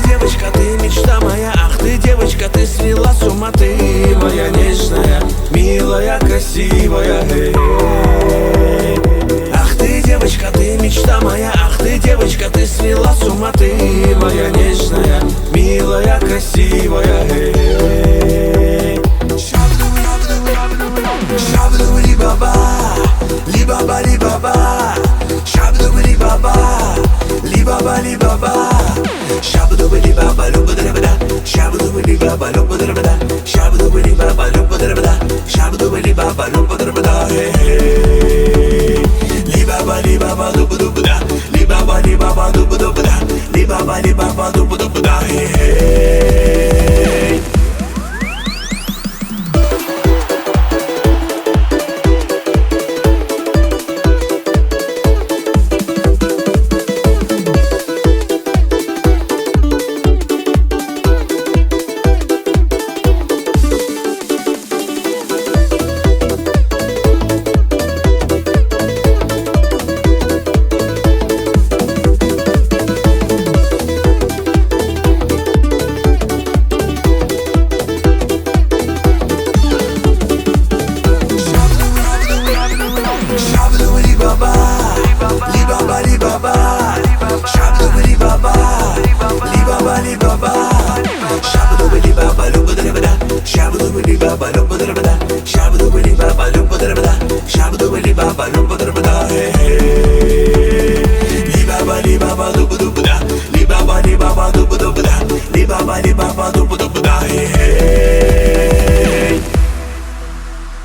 девочка, ты мечта моя, ах ты, девочка, ты свела с ума, ты моя нежная, милая, красивая. Ах ты, девочка, ты мечта моя, ах ты, девочка, ты свела с ума, ты моя нежная, милая, красивая. Шабду-ли-баба, ли-баба-ли-баба, шабду-ли-баба, ли-баба-ли-баба, шабду-ли-баба, любу-дра-бада, шабду-ли-баба, любу-дра-бада, шабду-ли-баба, любу-дра-бада, шабду-ли-баба, любу-дра-бада. Ли-баба-ли-баба, любу-дра-бада, ли-баба-ли-баба, любу-дра-бада, ли-баба-ли-баба, любу-дра-бада. Шабду-ли-баба, любу-дра-бада, шабду-ли-баба, любу-дра-бада.